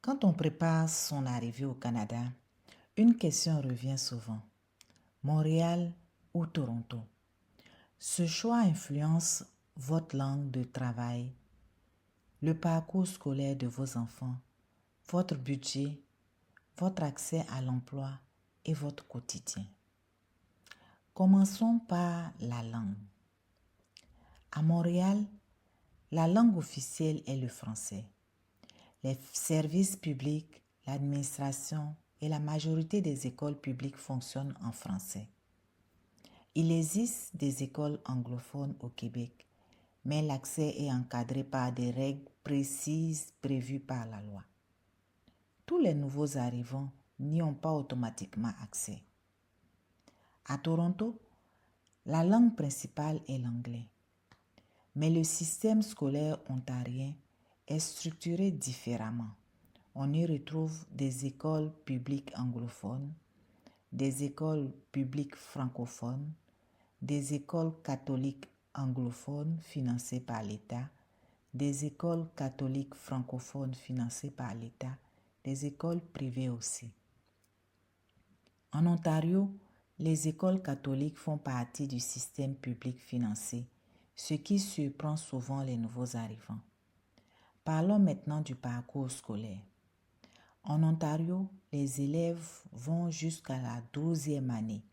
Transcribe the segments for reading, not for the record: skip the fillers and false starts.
Quand on prépare son arrivée au Canada, une question revient souvent. Montréal ou Toronto? Ce choix influence votre langue de travail, le parcours scolaire de vos enfants, votre budget, votre accès à l'emploi et votre quotidien. Commençons par la langue. À Montréal, la langue officielle est le français. Les services publics, l'administration et la majorité des écoles publiques fonctionnent en français. Il existe des écoles anglophones au Québec, mais l'accès est encadré par des règles précises prévues par la loi. Tous les nouveaux arrivants n'y ont pas automatiquement accès. À Toronto, la langue principale est l'anglais, mais le système scolaire ontarien est structuré différemment. On y retrouve des écoles publiques anglophones, des écoles publiques francophones, des écoles catholiques anglophones financées par l'État, des écoles catholiques francophones financées par l'État, des écoles privées aussi. En Ontario, les écoles catholiques font partie du système public financé, ce qui surprend souvent les nouveaux arrivants. Parlons maintenant du parcours scolaire. En Ontario, les élèves vont jusqu'à la 12e année.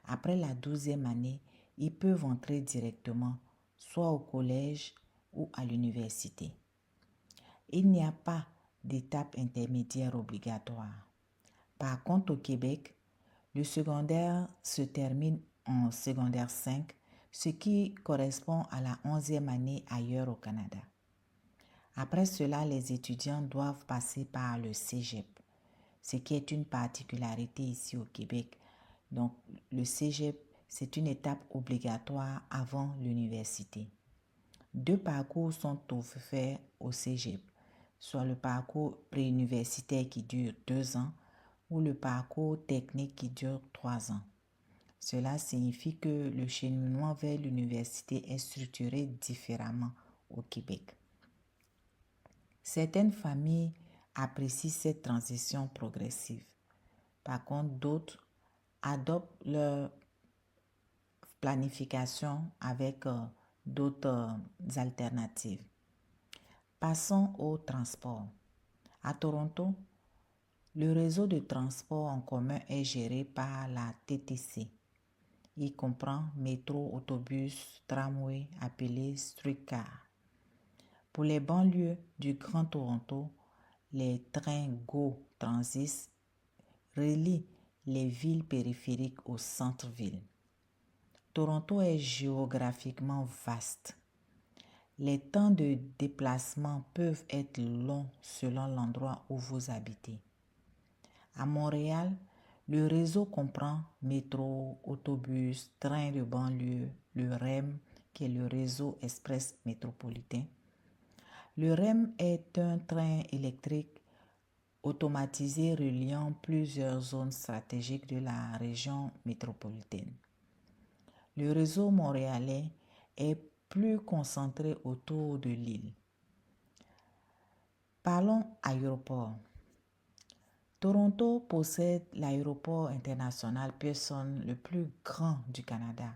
Après la 12e année, ils peuvent entrer directement, soit au collège ou à l'université. Il n'y a pas d'étape intermédiaire obligatoire. Par contre, au Québec, le secondaire se termine en secondaire 5, ce qui correspond à la 11e année ailleurs au Canada. Après cela, les étudiants doivent passer par le cégep, ce qui est une particularité ici au Québec. Donc, le cégep, c'est une étape obligatoire avant l'université. 2 parcours sont offerts au cégep, soit le parcours préuniversitaire qui dure 2 ans ou le parcours technique qui dure 3 ans. Cela signifie que le cheminement vers l'université est structuré différemment au Québec. Certaines familles apprécient cette transition progressive. Par contre, d'autres adoptent leur planification avec d'autres alternatives. Passons au transport. À Toronto, le réseau de transport en commun est géré par la TTC. Il comprend métro, autobus, tramway, appelé streetcar. Pour les banlieues du Grand Toronto, les trains GO Transit relient les villes périphériques au centre-ville. Toronto est géographiquement vaste. Les temps de déplacement peuvent être longs selon l'endroit où vous habitez. À Montréal, le réseau comprend métro, autobus, train de banlieue, le REM, qui est le réseau express métropolitain. Le REM est un train électrique automatisé reliant plusieurs zones stratégiques de la région métropolitaine. Le réseau montréalais est plus concentré autour de l'île. Parlons aéroport. Toronto possède l'aéroport international Pearson, le plus grand du Canada,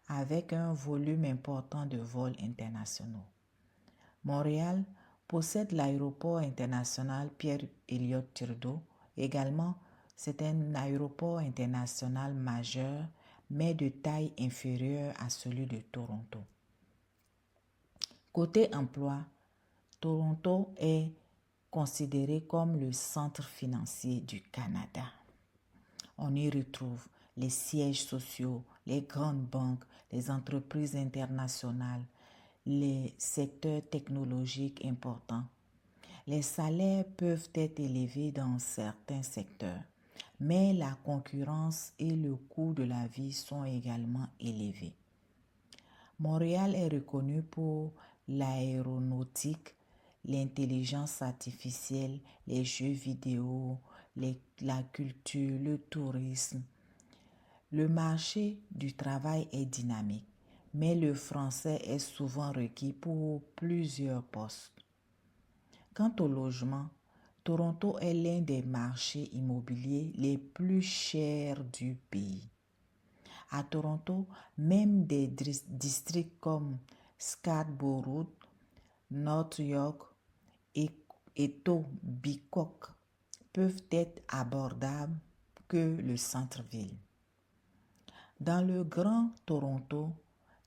avec un volume important de vols internationaux. Montréal possède l'aéroport international Pierre-Elliott-Trudeau. Également, c'est un aéroport international majeur, mais de taille inférieure à celui de Toronto. Côté emploi, Toronto est considéré comme le centre financier du Canada. On y retrouve les sièges sociaux, les grandes banques, les entreprises internationales, les secteurs technologiques importants. Les salaires peuvent être élevés dans certains secteurs, mais la concurrence et le coût de la vie sont également élevés. Montréal est reconnu pour l'aéronautique, l'intelligence artificielle, les jeux vidéo, la culture, le tourisme. Le marché du travail est dynamique, mais le français est souvent requis pour plusieurs postes. Quant au logement, Toronto est l'un des marchés immobiliers les plus chers du pays. À Toronto, même des districts comme Scarborough, North York et Etobicoke peuvent être abordables que le centre-ville. Dans le Grand Toronto,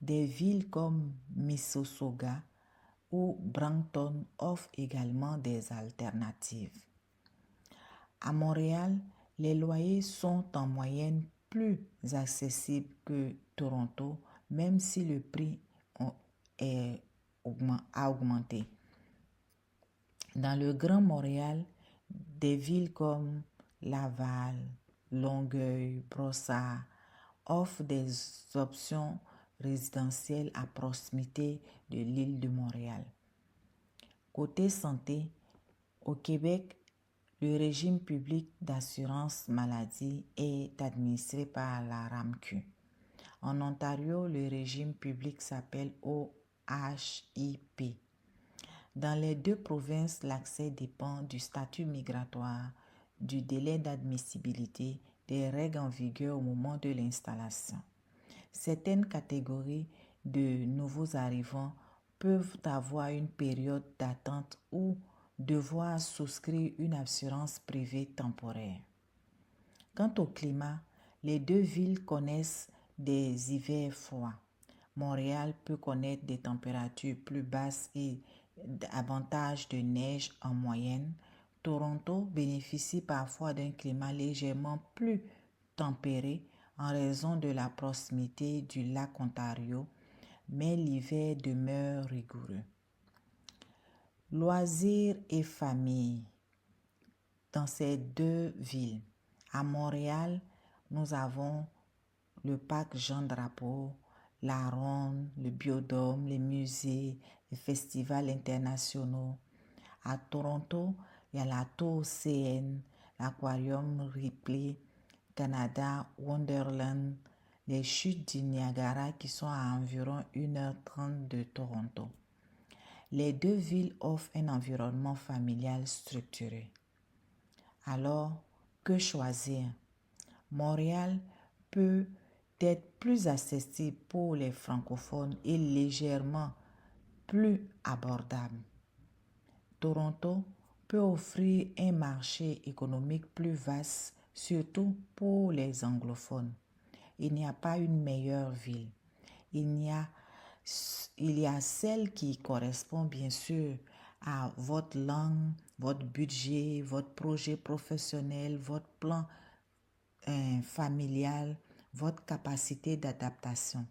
des villes comme Mississauga ou Brampton offrent également des alternatives. À Montréal, les loyers sont en moyenne plus accessibles que Toronto, même si le prix a augmenté. Dans le Grand Montréal, des villes comme Laval, Longueuil, Brossard offrent des options résidentielles à proximité de l'île de Montréal. Côté santé, au Québec, le régime public d'assurance maladie est administré par la RAMQ. En Ontario, le régime public s'appelle OHIP. Dans les deux provinces, l'accès dépend du statut migratoire, du délai d'admissibilité, des règles en vigueur au moment de l'installation. Certaines catégories de nouveaux arrivants peuvent avoir une période d'attente ou devoir souscrire une assurance privée temporaire. Quant au climat, les deux villes connaissent des hivers froids. Montréal peut connaître des températures plus basses et davantage de neige en moyenne. Toronto bénéficie parfois d'un climat légèrement plus tempéré en raison de la proximité du lac Ontario, mais l'hiver demeure rigoureux. Loisirs et famille dans ces deux villes. À Montréal, nous avons le parc Jean-Drapeau, la Ronde, le Biodôme, les musées, les festivals internationaux. À Toronto, il y a la Tour CN, l'Aquarium Ripley, Canada Wonderland, les chutes du Niagara qui sont à environ 1h30 de Toronto. Les deux villes offrent un environnement familial structuré. Alors, que choisir? Montréal peut être plus accessible pour les francophones et légèrement plus abordable. Toronto peut offrir un marché économique plus vaste, surtout pour les anglophones. Il n'y a pas une meilleure ville. Il y a celle qui correspond bien sûr à votre langue, votre budget, votre projet professionnel, votre plan familial, votre capacité d'adaptation.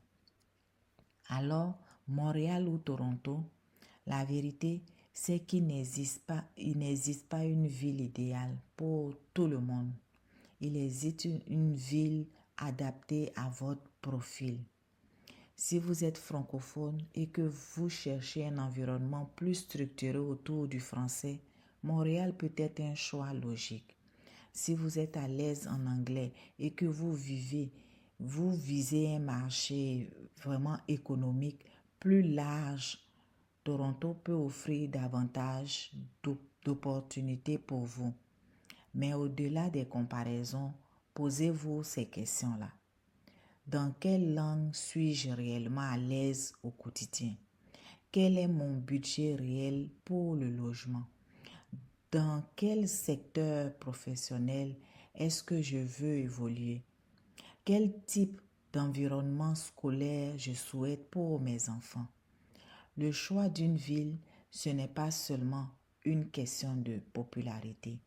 Alors, Montréal ou Toronto, la vérité, c'est qu'il n'existe pas une ville idéale pour tout le monde. Il existe une ville adaptée à votre profil. Si vous êtes francophone et que vous cherchez un environnement plus structuré autour du français, Montréal peut être un choix logique. Si vous êtes à l'aise en anglais et que vous visez un marché vraiment économique plus large, Toronto peut offrir davantage d'opportunités pour vous. Mais au-delà des comparaisons, posez-vous ces questions-là. Dans quelle langue suis-je réellement à l'aise au quotidien? Quel est mon budget réel pour le logement? Dans quel secteur professionnel est-ce que je veux évoluer? Quel type d'environnement scolaire je souhaite pour mes enfants? Le choix d'une ville, ce n'est pas seulement une question de popularité.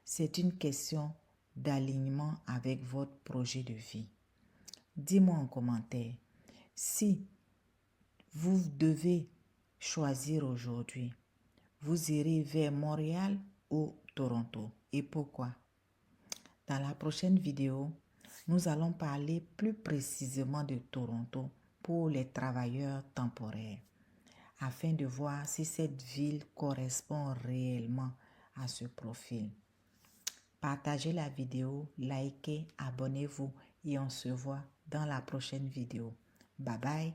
C'est une question d'alignement avec votre projet de vie. Dis-moi en commentaire si vous devez choisir aujourd'hui. Vous irez vers Montréal ou Toronto et pourquoi? Dans la prochaine vidéo, nous allons parler plus précisément de Toronto pour les travailleurs temporaires afin de voir si cette ville correspond réellement à ce profil. Partagez la vidéo, likez, abonnez-vous et on se voit dans la prochaine vidéo. Bye bye.